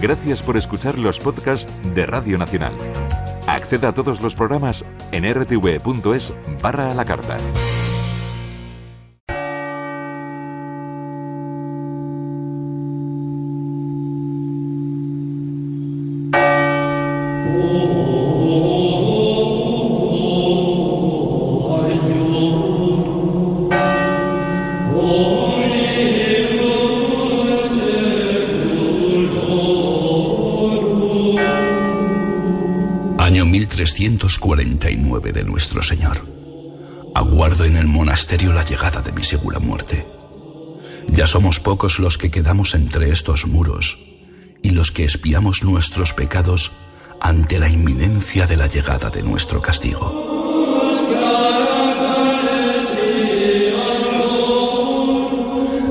Gracias por escuchar los podcasts de Radio Nacional. Acceda a todos los programas en rtv.es/a la carta. Año 1349 de nuestro Señor. Aguardo en el monasterio la llegada de mi segura muerte. Ya somos pocos los que quedamos entre estos muros y los que expiamos nuestros pecados ante la inminencia de la llegada de nuestro castigo.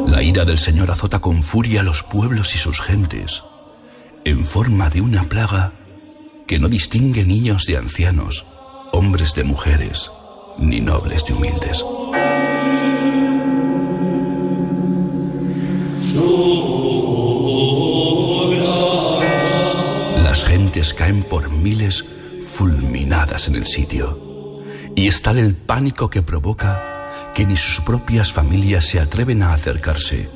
La ira del Señor azota con furia a los pueblos y sus gentes, en forma de una plaga que no distingue niños de ancianos, hombres de mujeres, ni nobles de humildes. Las gentes caen por miles fulminadas en el sitio, y es tal el pánico que provoca que ni sus propias familias se atreven a acercarse,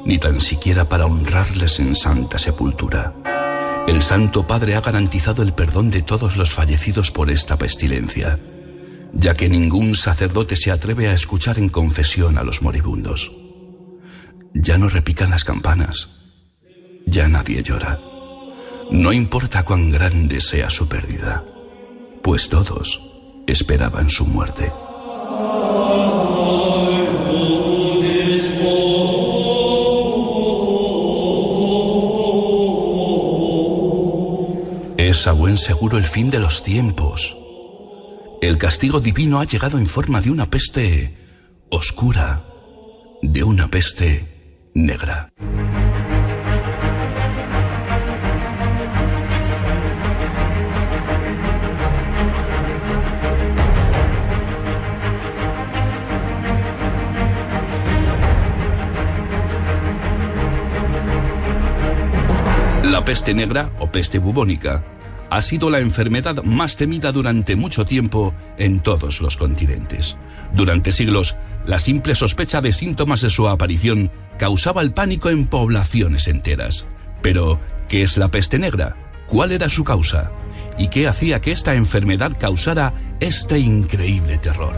ni tan siquiera para honrarles en santa sepultura. El Santo Padre ha garantizado el perdón de todos los fallecidos por esta pestilencia, ya que ningún sacerdote se atreve a escuchar en confesión a los moribundos. Ya no repican las campanas, ya nadie llora. No importa cuán grande sea su pérdida, pues todos esperaban su muerte. Es a buen seguro el fin de los tiempos. El castigo divino ha llegado en forma de una peste oscura, de una peste negra. La peste negra, o peste bubónica, ha sido la enfermedad más temida durante mucho tiempo en todos los continentes. Durante siglos, la simple sospecha de síntomas de su aparición causaba el pánico en poblaciones enteras. Pero, ¿qué es la peste negra? ¿Cuál era su causa? ¿Y qué hacía que esta enfermedad causara este increíble terror?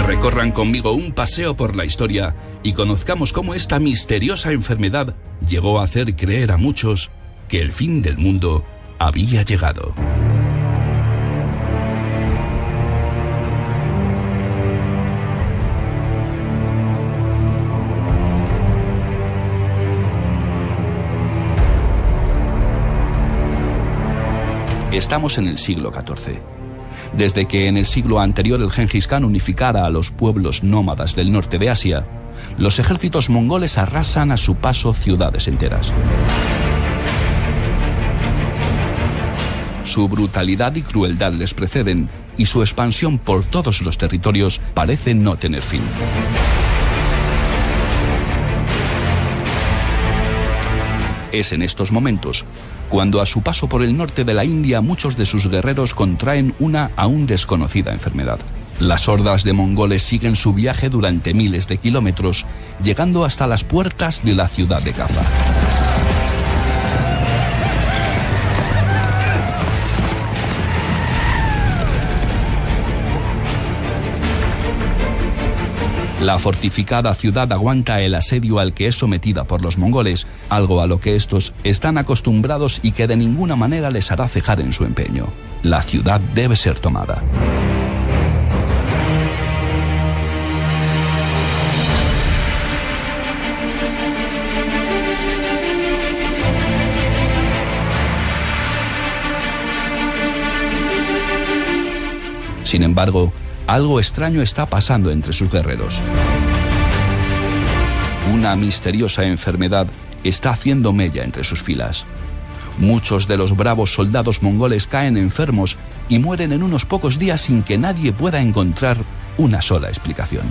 Recorran conmigo un paseo por la historia y conozcamos cómo esta misteriosa enfermedad llegó a hacer creer a muchos que el fin del mundo había llegado. Estamos en el siglo XIV. Desde que en el siglo anterior el Gengis Khan unificara a los pueblos nómadas del norte de Asia, los ejércitos mongoles arrasan a su paso ciudades enteras. Su brutalidad y crueldad les preceden y su expansión por todos los territorios parece no tener fin. Es en estos momentos cuando a su paso por el norte de la India muchos de sus guerreros contraen una aún desconocida enfermedad. Las hordas de mongoles siguen su viaje durante miles de kilómetros, llegando hasta las puertas de la ciudad de Kaffa. La fortificada ciudad aguanta el asedio al que es sometida por los mongoles, algo a lo que estos están acostumbrados y que de ninguna manera les hará cejar en su empeño. La ciudad debe ser tomada. Sin embargo, algo extraño está pasando entre sus guerreros. Una misteriosa enfermedad está haciendo mella entre sus filas. Muchos de los bravos soldados mongoles caen enfermos y mueren en unos pocos días sin que nadie pueda encontrar una sola explicación.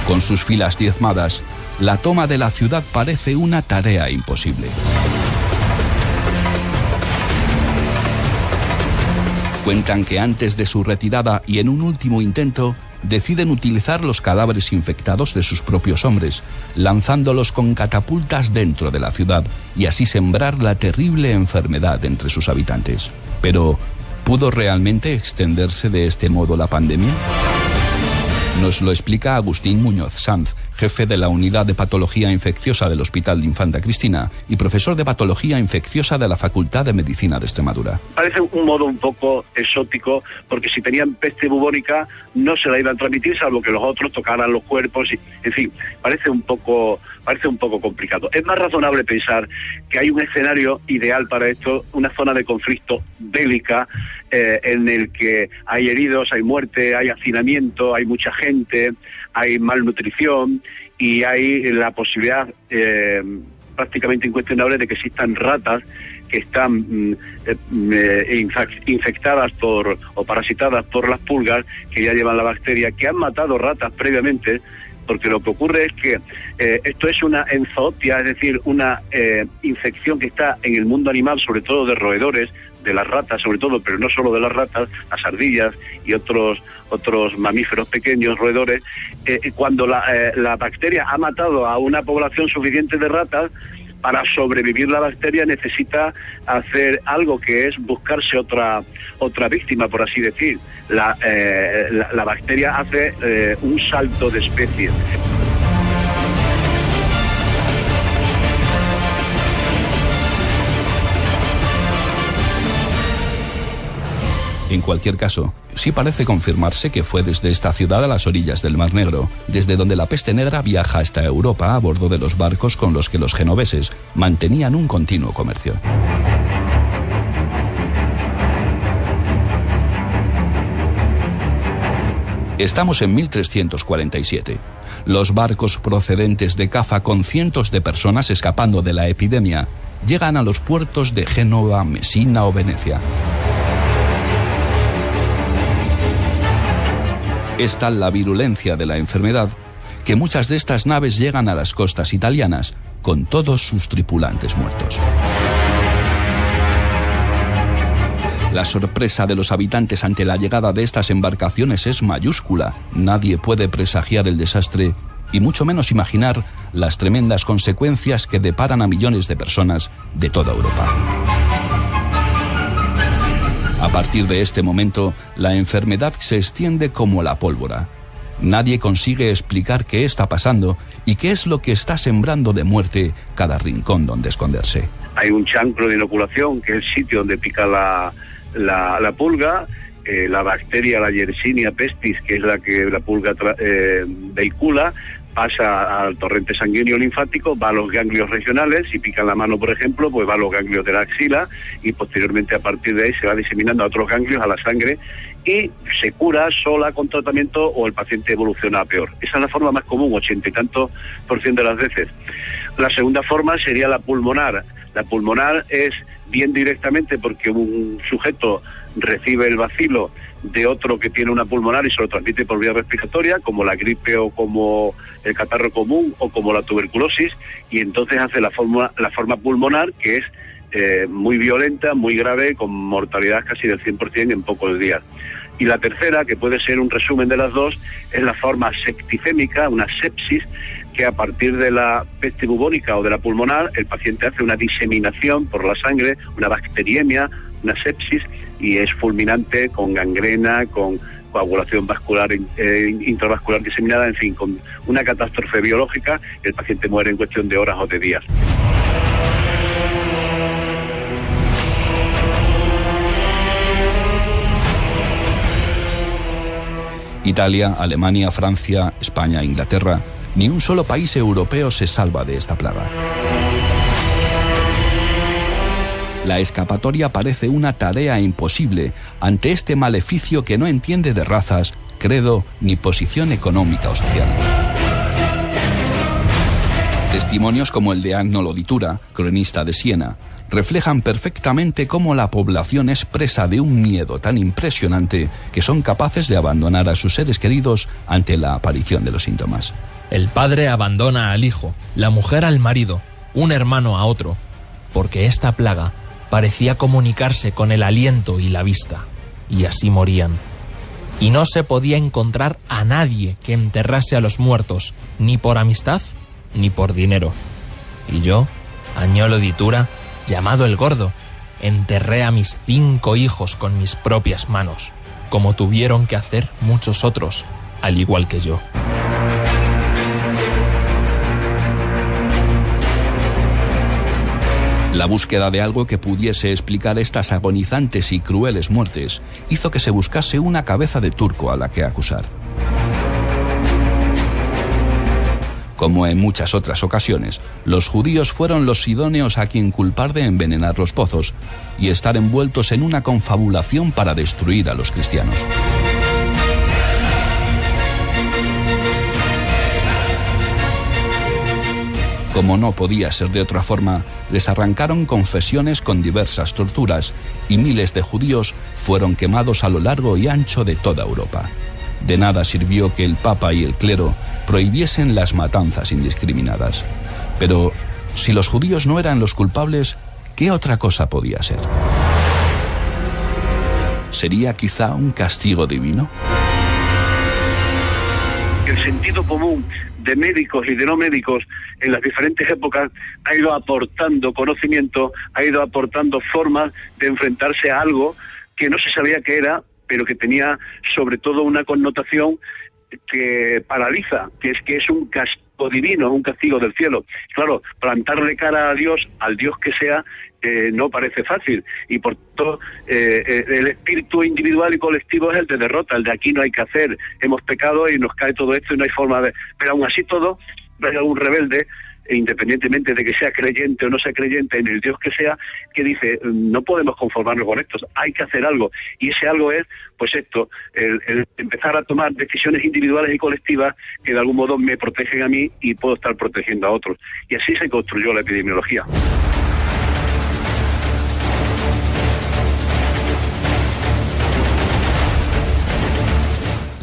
Con sus filas diezmadas, la toma de la ciudad parece una tarea imposible. Cuentan que antes de su retirada y en un último intento, deciden utilizar los cadáveres infectados de sus propios hombres, lanzándolos con catapultas dentro de la ciudad y así sembrar la terrible enfermedad entre sus habitantes. Pero, ¿pudo realmente extenderse de este modo la pandemia? Nos lo explica Agustín Muñoz Sanz, jefe de la Unidad de Patología Infecciosa del Hospital de Infanta Cristina y profesor de Patología Infecciosa de la Facultad de Medicina de Extremadura. Parece un modo un poco exótico, porque si tenían peste bubónica no se la iban a transmitir, salvo que los otros tocaran los cuerpos, y, en fin, parece un poco complicado. Es más razonable pensar que hay un escenario ideal para esto, una zona de conflicto bélica, en el que hay heridos, hay muerte, hay hacinamiento, hay mucha gente, hay malnutrición y hay la posibilidad prácticamente incuestionable de que existan ratas que están infectadas o parasitadas por las pulgas que ya llevan la bacteria, que han matado ratas previamente, porque lo que ocurre es que esto es una enzootia, es decir, una infección que está en el mundo animal, sobre todo de roedores, de las ratas sobre todo, pero no solo de las ratas, las ardillas y otros mamíferos pequeños, roedores. Cuando la bacteria ha matado a una población suficiente de ratas, para sobrevivir la bacteria necesita hacer algo que es buscarse otra víctima, por así decir. La bacteria hace un salto de especie. En cualquier caso, sí parece confirmarse que fue desde esta ciudad a las orillas del Mar Negro, desde donde la peste negra viaja hasta Europa a bordo de los barcos con los que los genoveses mantenían un continuo comercio. Estamos en 1347. Los barcos procedentes de Cafa con cientos de personas escapando de la epidemia llegan a los puertos de Génova, Mesina o Venecia. Es tal la virulencia de la enfermedad que muchas de estas naves llegan a las costas italianas con todos sus tripulantes muertos. La sorpresa de los habitantes ante la llegada de estas embarcaciones es mayúscula. Nadie puede presagiar el desastre y mucho menos imaginar las tremendas consecuencias que deparan a millones de personas de toda Europa. A partir de este momento, la enfermedad se extiende como la pólvora. Nadie consigue explicar qué está pasando y qué es lo que está sembrando de muerte cada rincón donde esconderse. Hay un chancro de inoculación, que es el sitio donde pica la pulga, la bacteria, la Yersinia pestis, que es la que la pulga vehicula, pasa al torrente sanguíneo linfático, va a los ganglios regionales, si pica la mano, por ejemplo, pues va a los ganglios de la axila y posteriormente a partir de ahí se va diseminando a otros ganglios, a la sangre, y se cura sola con tratamiento o el paciente evoluciona a peor. Esa es la forma más común, 80 y tantos % de las veces. La segunda forma sería la pulmonar. La pulmonar es bien directamente porque un sujeto recibe el bacilo de otro que tiene una pulmonar y se lo transmite por vía respiratoria, como la gripe o como el catarro común o como la tuberculosis, y entonces hace la forma pulmonar, que es muy violenta, muy grave, con mortalidad casi del 100% en pocos días. Y la tercera, que puede ser un resumen de las dos, es la forma septicémica, una sepsis, que a partir de la peste bubónica o de la pulmonar, el paciente hace una diseminación por la sangre, una bacteriemia, una sepsis, y es fulminante, con gangrena, con coagulación vascular intravascular diseminada, en fin, con una catástrofe biológica. El paciente muere en cuestión de horas o de días. Italia, Alemania, Francia, España, Inglaterra, ni un solo país europeo se salva de esta plaga. La escapatoria parece una tarea imposible ante este maleficio que no entiende de razas, credo ni posición económica o social. Testimonios como el de Agnolo Di Tura, cronista de Siena, reflejan perfectamente cómo la población es presa de un miedo tan impresionante que son capaces de abandonar a sus seres queridos ante la aparición de los síntomas. El padre abandona al hijo, la mujer al marido, un hermano a otro, porque esta plaga parecía comunicarse con el aliento y la vista, y así morían. Y no se podía encontrar a nadie que enterrase a los muertos, ni por amistad, ni por dinero. Y yo, Añolo di Tura, llamado el Gordo, enterré a mis 5 hijos con mis propias manos, como tuvieron que hacer muchos otros, al igual que yo. La búsqueda de algo que pudiese explicar estas agonizantes y crueles muertes hizo que se buscase una cabeza de turco a la que acusar. Como en muchas otras ocasiones, los judíos fueron los idóneos a quien culpar de envenenar los pozos y estar envueltos en una confabulación para destruir a los cristianos. Como no podía ser de otra forma, les arrancaron confesiones con diversas torturas y miles de judíos fueron quemados a lo largo y ancho de toda Europa. De nada sirvió que el Papa y el clero prohibiesen las matanzas indiscriminadas. Pero si los judíos no eran los culpables, ¿qué otra cosa podía ser? ¿Sería quizá un castigo divino? El sentido común de médicos y de no médicos en las diferentes épocas ha ido aportando conocimiento, ha ido aportando formas de enfrentarse a algo que no se sabía qué era, pero que tenía sobre todo una connotación que paraliza, que es un castigo divino, un castigo del cielo. Claro, plantarle cara a Dios, al Dios que sea, no parece fácil, y por todo el espíritu individual y colectivo es el de derrota, el de aquí no hay que hacer, hemos pecado y nos cae todo esto y no hay forma de... Pero aún así todo, hay algún rebelde, independientemente de que sea creyente o no sea creyente, en el Dios que sea, que dice, no podemos conformarnos con esto, hay que hacer algo, y ese algo es, pues esto, el empezar a tomar decisiones individuales y colectivas que de algún modo me protegen a mí y puedo estar protegiendo a otros, y así se construyó la epidemiología.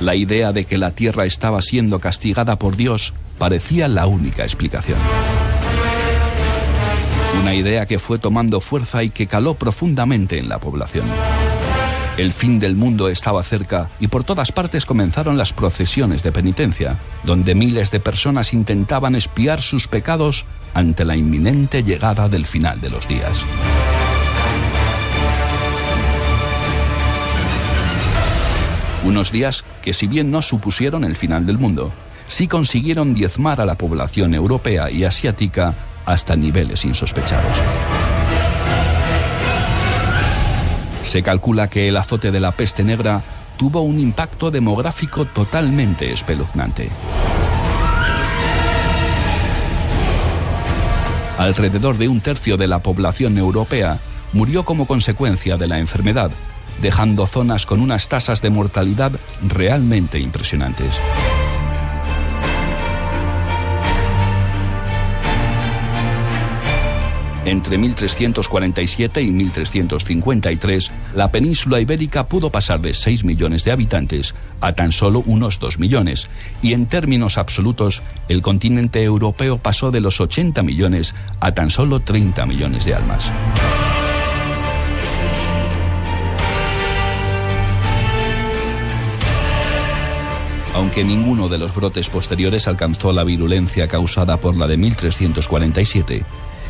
La idea de que la tierra estaba siendo castigada por Dios parecía la única explicación. Una idea que fue tomando fuerza y que caló profundamente en la población. El fin del mundo estaba cerca y por todas partes comenzaron las procesiones de penitencia, donde miles de personas intentaban expiar sus pecados ante la inminente llegada del final de los días. Unos días que, si bien no supusieron el final del mundo, sí consiguieron diezmar a la población europea y asiática hasta niveles insospechados. Se calcula que el azote de la peste negra tuvo un impacto demográfico totalmente espeluznante. Alrededor de 1/3 de la población europea murió como consecuencia de la enfermedad, dejando zonas con unas tasas de mortalidad realmente impresionantes. Entre 1347 y 1353, la península ibérica pudo pasar de 6 millones de habitantes a tan solo unos 2 millones, y en términos absolutos, el continente europeo pasó de los 80 millones a tan solo 30 millones de almas. Aunque ninguno de los brotes posteriores alcanzó la virulencia causada por la de 1347,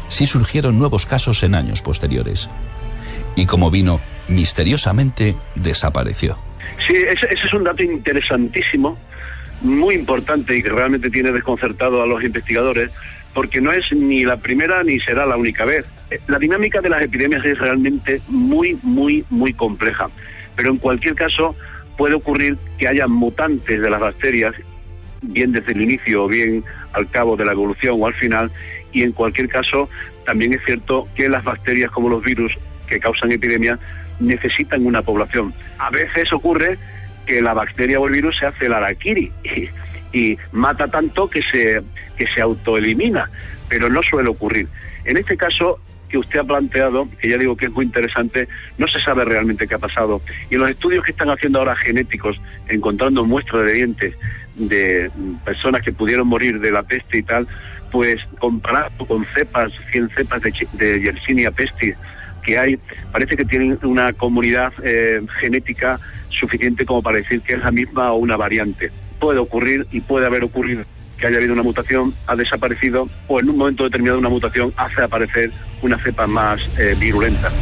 sí surgieron nuevos casos en años posteriores. Y como vino, misteriosamente desapareció. Sí, ese es un dato interesantísimo, muy importante y que realmente tiene desconcertado a los investigadores, porque no es ni la primera ni será la única vez. La dinámica de las epidemias es realmente muy compleja, pero en cualquier caso puede ocurrir que haya mutantes de las bacterias, bien desde el inicio o bien al cabo de la evolución o al final, y en cualquier caso también es cierto que las bacterias como los virus que causan epidemias necesitan una población. A veces ocurre que la bacteria o el virus se hace el harakiri y mata tanto que se autoelimina, pero no suele ocurrir. En este caso, que usted ha planteado, que ya digo que es muy interesante, no se sabe realmente qué ha pasado. Y en los estudios que están haciendo ahora genéticos, encontrando muestras de dientes de personas que pudieron morir de la peste y tal, pues comparado con 100 cepas de Yersinia pestis que hay, parece que tienen una comunidad genética suficiente como para decir que es la misma o una variante. Puede ocurrir y puede haber ocurrido que haya habido una mutación, ha desaparecido, o en un momento determinado una mutación hace aparecer una cepa más virulenta.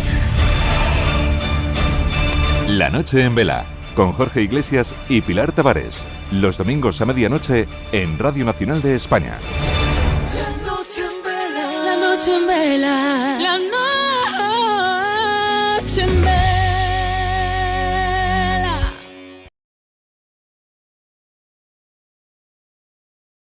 La noche en vela, con Jorge Iglesias y Pilar Tavares. Los domingos a medianoche en Radio Nacional de España. La noche en vela.